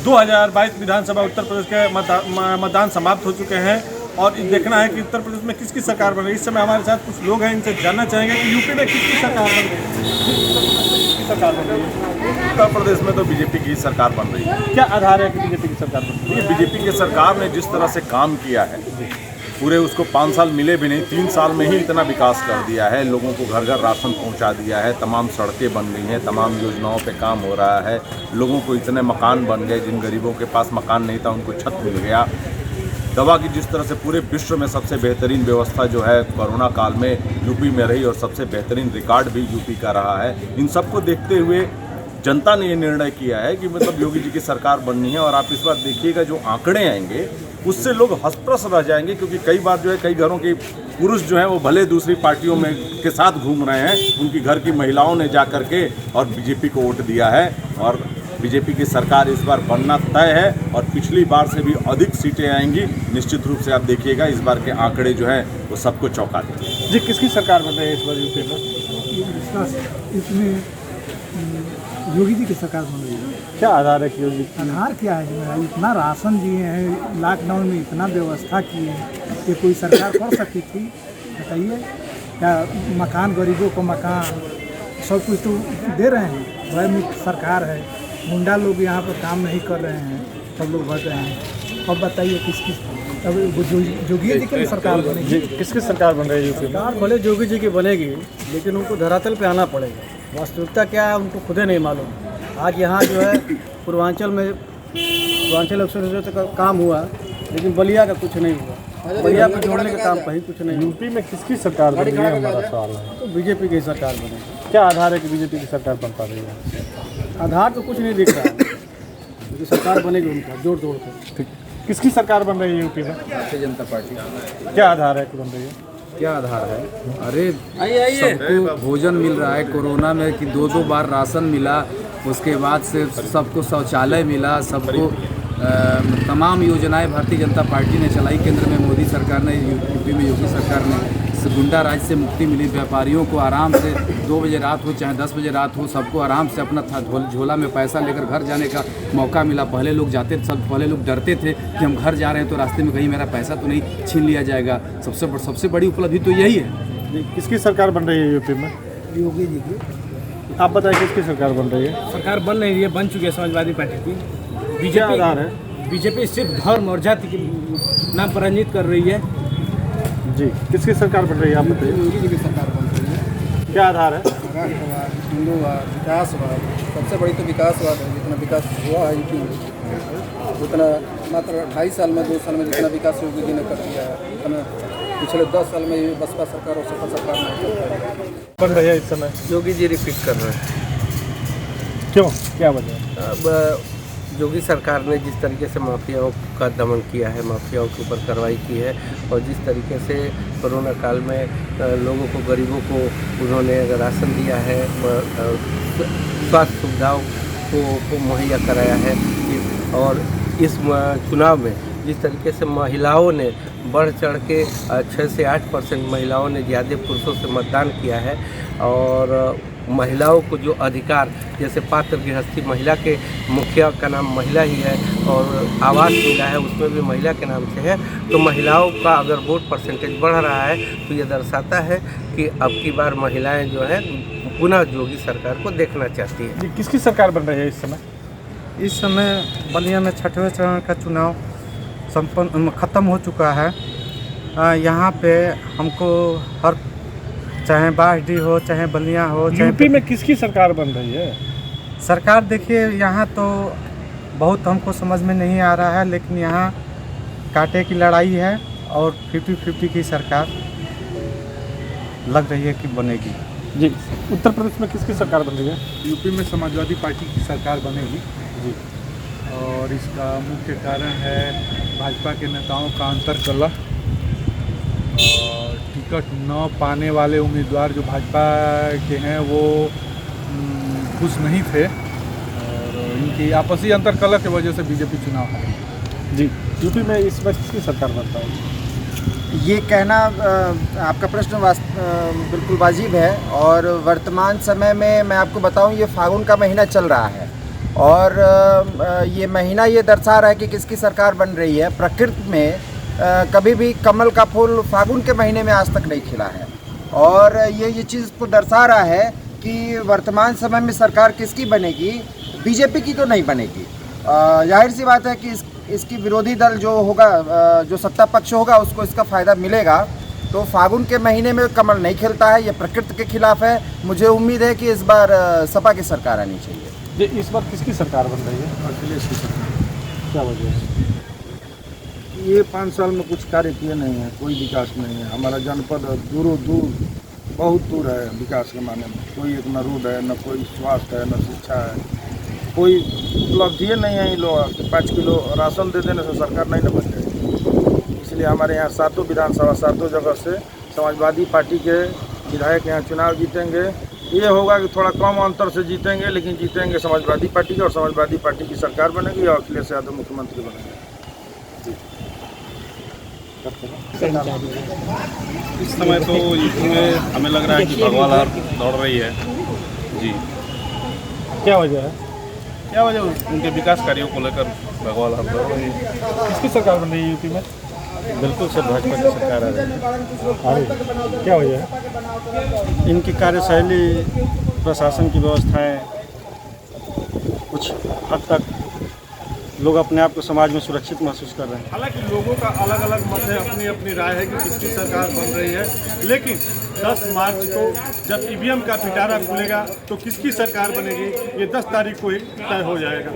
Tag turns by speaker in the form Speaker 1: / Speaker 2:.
Speaker 1: 2022 विधानसभा उत्तर प्रदेश के मतदान समाप्त हो चुके हैं और देखना है कि उत्तर प्रदेश में किसकी सरकार बन रही है। इस समय हमारे साथ कुछ लोग हैं, इनसे जानना चाहेंगे कि यूपी में किसकी सरकार बन रही है।
Speaker 2: उत्तर प्रदेश में तो बीजेपी की सरकार बन रही है।
Speaker 1: क्या आधार है कि बीजेपी की सरकार बन रही है?
Speaker 2: बीजेपी की सरकार ने जिस तरह से काम किया है, पूरे उसको 5 साल मिले भी नहीं, 3 साल में ही इतना विकास कर दिया है। लोगों को घर घर राशन पहुंचा दिया है, तमाम सड़कें बन गई हैं, तमाम योजनाओं पे काम हो रहा है। लोगों को इतने मकान बन गए, जिन गरीबों के पास मकान नहीं था उनको छत मिल गया। दवा की जिस तरह से पूरे विश्व में सबसे बेहतरीन व्यवस्था जो है कोरोना काल में यूपी में रही और सबसे बेहतरीन रिकॉर्ड भी यूपी का रहा है। इन सबको देखते हुए जनता ने ये निर्णय किया है कि मतलब योगी जी की सरकार बननी है। और आप इस बार देखिएगा जो आंकड़े आएंगे उससे लोग हतप्रस रह जाएंगे, क्योंकि कई बार जो है कई घरों के पुरुष जो हैं वो भले दूसरी पार्टियों में के साथ घूम रहे हैं, उनकी घर की महिलाओं ने जा कर के और बीजेपी को वोट दिया है। और बीजेपी की सरकार इस बार बनना तय है और पिछली बार से भी अधिक सीटें आएंगी। निश्चित रूप से आप देखिएगा इस बार के आंकड़े जो हैं वो सबको चौंका देंगे।
Speaker 1: जी, किसकी सरकार बन रही है इस बार यूपी में?
Speaker 3: इसमें योगी जी की सरकार बन रही है।
Speaker 1: क्या आधार है कि योगी?
Speaker 3: आधार क्या है? इतना राशन दिए हैं, लॉकडाउन में इतना व्यवस्था की है, ये कोई सरकार कर सकती थी? बताइए। क्या मकान, गरीबों को मकान, सब कुछ तो दे रहे हैं। वह सरकार है, गुंडा लोग यहाँ पर काम नहीं कर रहे हैं, सब लोग भर रहे हैं। अब बताइए किसकी? अब योगी जी की सरकार बनेगी।
Speaker 1: किसकी सरकार बन रही है यूपी में?
Speaker 4: सरकार भले योगी जी की बनेगी, लेकिन उनको धरातल पे आना पड़ेगा। वास्तविकता क्या है उनको खुद ही नहीं मालूम। आज यहाँ जो है पूर्वांचल एक्सप्रेस का काम हुआ, लेकिन बलिया का कुछ नहीं हुआ। बलिया को जोड़ने का काम कहीं कुछ नहीं।
Speaker 1: यूपी में किसकी सरकार बन रही है हमारा सवाल है।
Speaker 4: तो बीजेपी की सरकार बनेगी।
Speaker 1: क्या आधार है कि बीजेपी की सरकार बन पा रही है?
Speaker 4: आधार तो कुछ नहीं दिख रहा है, क्योंकि सरकार बनेगी उनका जोड़ तोड़ कर।
Speaker 1: किसकी सरकार बन रही है यूपी में?
Speaker 5: भारतीय जनता पार्टी।
Speaker 1: क्या आधार है कि बन रही है?
Speaker 5: क्या आधार है? अरे सबको भोजन मिल रहा है कोरोना में कि 2-2 बार राशन मिला, उसके बाद से सबको शौचालय मिला, सबको तमाम योजनाएं भारतीय जनता पार्टी ने चलाई। केंद्र में मोदी सरकार ने, यूपी में योगी सरकार ने। गुंडा राज से मुक्ति मिली। व्यापारियों को आराम से 2 बजे रात हो चाहे 10 बजे रात हो, सबको आराम से अपना झोला में पैसा लेकर घर जाने का मौका मिला। पहले लोग जाते थे, पहले लोग डरते थे कि हम घर जा रहे हैं तो रास्ते में कहीं मेरा पैसा तो नहीं छीन लिया जाएगा। सबसे बड़ी उपलब्धि तो यही है।
Speaker 1: किसकी सरकार बन रही है यूपी में?
Speaker 3: योगी जी की।
Speaker 1: आप बताइए किसकी सरकार बन रही है?
Speaker 4: सरकार बन रही है, बन चुकी है समाजवादी पार्टी की।
Speaker 1: बीजेपी आधार है?
Speaker 4: बीजेपी सिर्फ धर्म और जाति के नाम पर राजनीति कर रही है।
Speaker 1: जी, किसकी सरकार बन रही है आप बताइए?
Speaker 4: योगी जी की सरकार बन रही है।
Speaker 1: क्या आधार है?
Speaker 6: हिंदूवाद, विकासवाद, सबसे बड़ी तो विकासवाद है। जितना विकास हुआ है यूपी में, उतना मात्र 2.5 साल में 2 साल में जितना विकास योगी जी ने कर दिया है, उतना पिछले 10 साल में बसपा सरकार और सपा सरकार ने
Speaker 1: बन रही है इस समय।
Speaker 7: योगी जी रिपीट कर रहे हैं।
Speaker 1: क्यों? क्या वजह?
Speaker 7: अब योगी सरकार ने जिस तरीके से माफियाओं का दमन किया है, माफियाओं के ऊपर कार्रवाई की है, और जिस तरीके से कोरोना काल में लोगों को, गरीबों को उन्होंने राशन दिया है, स्वास्थ्य सुविधाओं को मुहैया कराया है, और इस चुनाव में जिस तरीके से महिलाओं ने बढ़ चढ़ के 6 से 8% महिलाओं ने ज़्यादा पुरुषों से मतदान किया है। और महिलाओं को जो अधिकार, जैसे पात्र गृहस्थी, महिला के मुखिया का नाम महिला ही है, और आवास मिला है उसमें भी महिला के नाम से है। तो महिलाओं का अगर वोट परसेंटेज बढ़ रहा है तो ये दर्शाता है कि अब की बार महिलाएं जो है पुनः योगी सरकार को देखना चाहती है।
Speaker 1: जी, किसकी सरकार बन रही है इस समय?
Speaker 8: इस समय बलिया में 6वें चरण का चुनाव ख़त्म हो चुका है। यहाँ पे हमको हर, चाहे बाढ़ हो चाहे बलिया हो,
Speaker 1: यूपी में किसकी सरकार बन रही है?
Speaker 8: सरकार देखिए यहाँ तो बहुत हमको समझ में नहीं आ रहा है, लेकिन यहाँ कांटे की लड़ाई है और 50-50 की सरकार लग रही है कि बनेगी।
Speaker 1: जी, उत्तर प्रदेश में किसकी सरकार बन रही है?
Speaker 9: यूपी में समाजवादी पार्टी की सरकार बनेगी
Speaker 1: जी,
Speaker 9: और इसका मुख्य कारण है भाजपा के नेताओं का अंतर्कलह और टिकट न पाने वाले उम्मीदवार जो भाजपा के हैं वो खुश नहीं थे, और इनकी आपसी अंतर्कलह की वजह से बीजेपी चुनाव हारी।
Speaker 1: जी, यूपी में इस बार किसकी सरकार बनता है?
Speaker 10: ये कहना आपका प्रश्न बिल्कुल वाजिब है। और वर्तमान समय में मैं आपको बताऊं, ये फागुन का महीना चल रहा है और ये महीना ये दर्शा रहा है कि किसकी सरकार बन रही है। प्रकृति में कभी भी कमल का फूल फागुन के महीने में आज तक नहीं खिला है, और ये चीज़ को दर्शा रहा है कि वर्तमान समय में सरकार किसकी बनेगी, बीजेपी की तो नहीं बनेगी। जाहिर सी बात है कि इसकी विरोधी दल जो होगा, जो सत्ता पक्ष होगा, उसको इसका फ़ायदा मिलेगा। तो फागुन के महीने में कमल नहीं खिलता है, ये प्रकृति के खिलाफ है। मुझे उम्मीद है कि इस बार सपा की सरकार आनी चाहिए।
Speaker 1: इस बार किसकी सरकार बन रही है?
Speaker 6: अखिलेश की सरकार।
Speaker 1: क्या वजह है?
Speaker 6: ये 5 साल में कुछ कार्य किए नहीं है, कोई विकास नहीं है। हमारा जनपद दूरों दूर, बहुत दूर है विकास के माने में। कोई एक न रोड है, न कोई स्वास्थ्य है, न शिक्षा है, कोई उपलब्धि नहीं है। इन लोग 5 किलो राशन दे देने से सरकार नहीं न बन जाएगी। इसलिए हमारे यहाँ 7 विधानसभा 7 जगह से समाजवादी पार्टी के विधायक यहाँ चुनाव जीतेंगे। ये होगा कि थोड़ा कम अंतर से जीतेंगे, लेकिन जीतेंगे समाजवादी पार्टी के, और समाजवादी पार्टी की सरकार बनेगी और अखिलेश यादव मुख्यमंत्री बनेंगे।
Speaker 1: इस समय तो यूपी में हमें लग रहा है कि भगवा लहर दौड़ रही है जी। क्या वजह है? क्या वजह? उनके विकास कार्यों को लेकर भगवा लहर दौड़ रही है। किसकी सरकार बन रही है यूपी में? बिल्कुल सर, भाजपा की सरकार आ रही है। क्या वजह है?
Speaker 4: इनकी कार्यशैली, प्रशासन की व्यवस्थाएं, कुछ हद तक लोग अपने आप को समाज में सुरक्षित महसूस कर रहे हैं।
Speaker 1: हालांकि लोगों का अलग अलग मत है, अपनी अपनी राय है कि किसकी सरकार बन रही है, लेकिन 10 मार्च को जब ईवीएम का पिटारा खुलेगा तो किसकी सरकार बनेगी ये 10 तारीख को ही तय हो जाएगा।